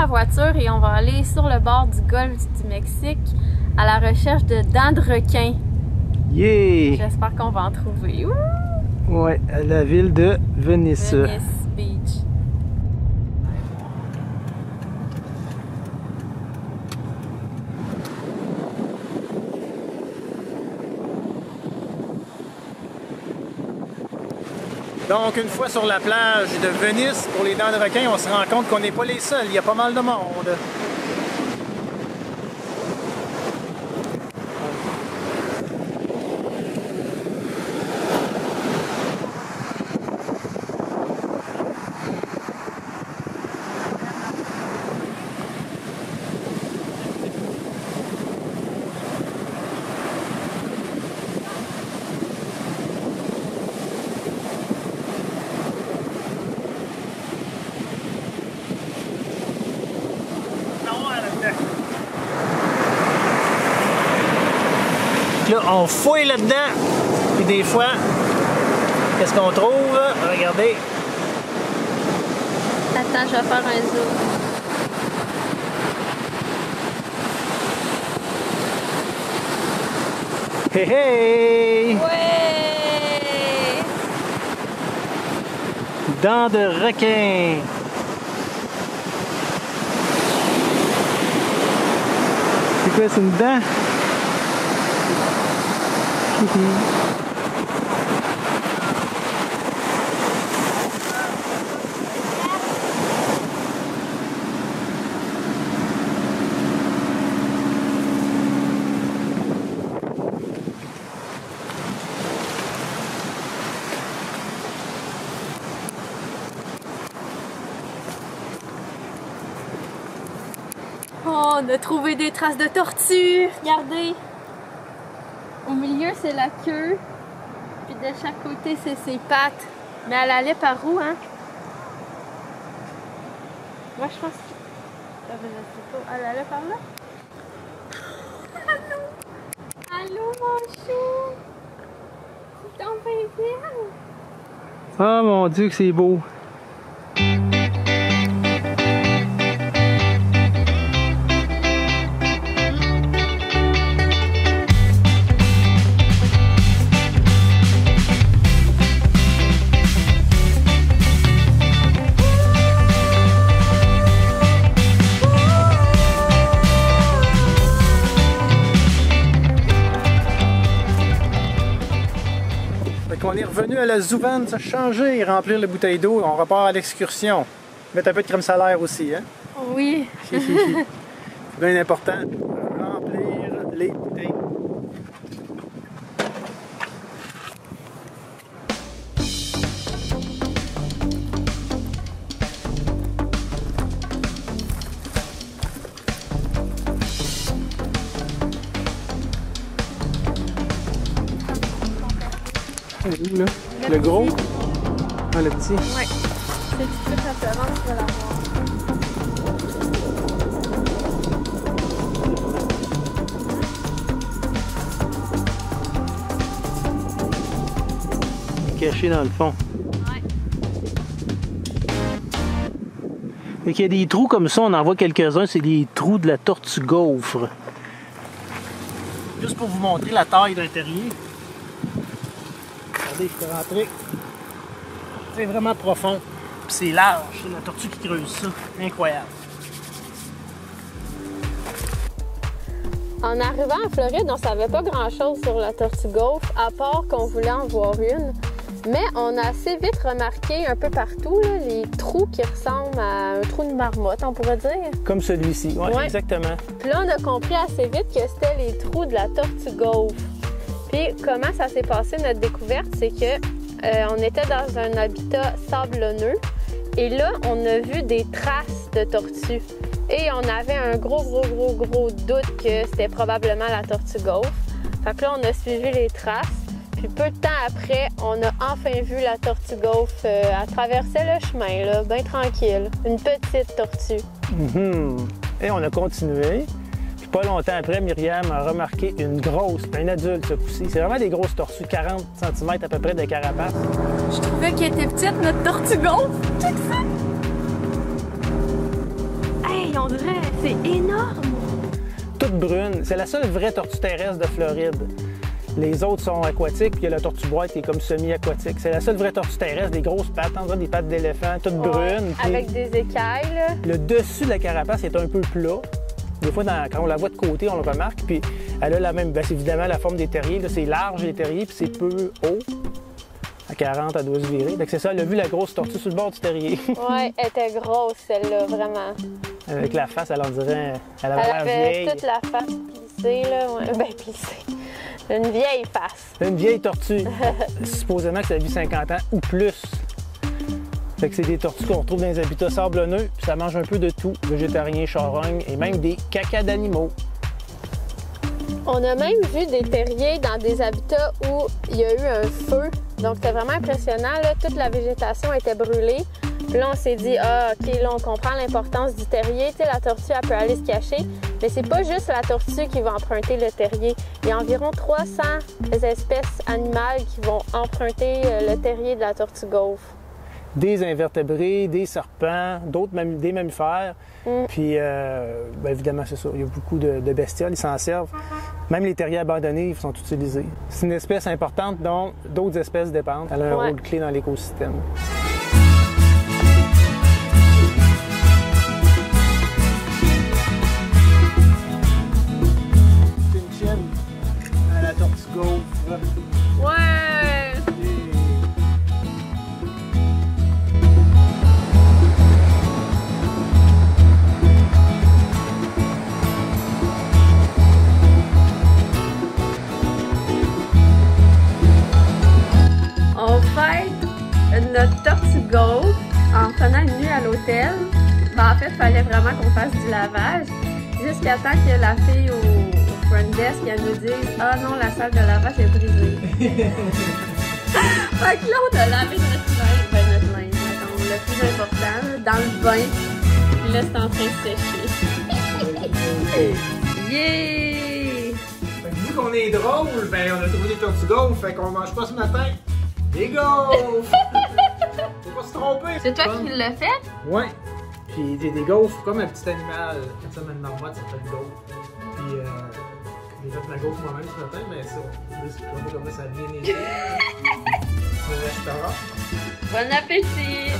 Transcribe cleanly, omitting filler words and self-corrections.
la voiture et on va aller sur le bord du golfe du Mexique à la recherche de dents de requin. Yeah! J'espère qu'on va en trouver. Ouh! Ouais, à la ville de Venice. Venice Beach. Donc, une fois sur la plage de Venise, pour les dents de requin, on se rend compte qu'on n'est pas les seuls. Il y a pas mal de monde. Là, on fouille là-dedans, puis des fois, qu'est-ce qu'on trouve? Regardez. Attends, je vais faire un zoom. Hey hey! Ouais! Dents de requin! C'est quoi, c'est une dent? Oh, on a trouvé des traces de tortue. Regardez. Au milieu, c'est la queue. Puis de chaque côté, c'est ses pattes. Mais elle allait par où, hein? Moi, je pense que... Je sais pas. Elle allait par là? Allô? Allô, mon chou? C'est ton bébé? Ah mon Dieu que c'est beau! On est revenu à la Zouvane se changer et remplir les bouteilles d'eau. On repart à l'excursion. Mettre un peu de crème solaire aussi, hein? Oui. C'est bien important. Remplir les bouteilles. Où, là? Le gros? Ah, le petit? Oui. C'est toute référence, tu vas l'avoir. Caché dans le fond. Ouais. Et qu'il y a des trous comme ça, on en voit quelques-uns, c'est des trous de la tortue gaufre. Juste pour vous montrer la taille d'un terrier. Regardez, je peux rentrer. C'est vraiment profond. Puis c'est large, c'est la tortue qui creuse ça. Incroyable. En arrivant en Floride, on savait pas grand-chose sur la tortue gaufre, à part qu'on voulait en voir une. Mais on a assez vite remarqué un peu partout là, les trous qui ressemblent à un trou de marmotte, on pourrait dire. Comme celui-ci, oui, Ouais. exactement. Puis là, on a compris assez vite que c'était les trous de la tortue gaufre. Puis comment ça s'est passé, notre découverte, c'est que on était dans un habitat sablonneux et là, on a vu des traces de tortues. Et on avait un gros doute que c'était probablement la tortue gaufre. Fait que là, on a suivi les traces. Puis peu de temps après, on a enfin vu la tortue gaufre. Elle traversait le chemin, là, bien tranquille. Une petite tortue. Et on a continué. Puis pas longtemps après, Myriam a remarqué une grosse, un adulte ce coup-ci. C'est vraiment des grosses tortues, 40 cm à peu près de carapace. Je trouvais qu'elle était petite, notre tortue gaufre. Check ça! Hey, on dirait, c'est énorme! Toute brune. C'est la seule vraie tortue terrestre de Floride. Les autres sont aquatiques, puis il y a la tortue boîte qui est comme semi-aquatique. C'est la seule vraie tortue terrestre, des grosses pattes, on dirait des pattes d'éléphant, toutes brunes. Avec des écailles, là. Le dessus de la carapace est un peu plat. Des fois, quand on la voit de côté, on le remarque. Puis elle a la même, c'est évidemment la forme des terriers. C'est large, les terriers, puis c'est peu haut. À 40, elle doit se virer. Donc c'est ça, elle a vu la grosse tortue sur le bord du terrier. Ouais, elle était grosse, celle-là, vraiment. Avec la face, elle en dirait... Elle avait vieille. toute la face plissée, là. Ouais. Ben, plissée. Une vieille face. Une vieille tortue. Supposément que ça vit 50 ans ou plus. Fait que c'est des tortues qu'on retrouve dans les habitats sablonneux, puis ça mange un peu de tout, végétarien, charogne et même des cacas d'animaux. On a même vu des terriers dans des habitats où il y a eu un feu. Donc, c'était vraiment impressionnant, là. Toute la végétation était brûlée. Puis là, on s'est dit, ah, OK, là, on comprend l'importance du terrier. Tu sais, la tortue, elle peut aller se cacher. Mais c'est pas juste la tortue qui va emprunter le terrier. Il y a environ 300 espèces animales qui vont emprunter le terrier de la tortue gaufre. Des invertébrés, des serpents, d'autres des mammifères. Puis, bien évidemment, c'est ça. Il y a beaucoup de bestioles, ils s'en servent. Même les terriers abandonnés, ils sont utilisés. C'est une espèce importante dont d'autres espèces dépendent. Elle a un rôle clé dans l'écosystème. C'est une chienne à la tortue gaufre. Ouais! On fête notre tortue gaufre en prenant une nuit à l'hôtel. Ben, en fait, il fallait vraiment qu'on fasse du lavage jusqu'à temps que la fille au front desk elle nous dise « Ah non, la salle de lavage est brisée. » Fait que là, on a lavé notre linge, ben notre linge, mettons, le plus important, là, dans le bain. Puis là, c'est en train de sécher. Yeah! Fait que vu qu'on est drôle, ben on a trouvé des tortues gaufres, fait qu'on mange pas ce matin. Des gaufres! Faut pas se tromper! C'est toi qui l'as fait? Ouais. Puis des gaufres, comme un petit animal. Comme ça, une marmotte, ça fait une gaufre. Puis j'ai fait la gaufre moi-même ce matin, mais ça, c'est pas comment ça vient les au restaurant. Bon appétit!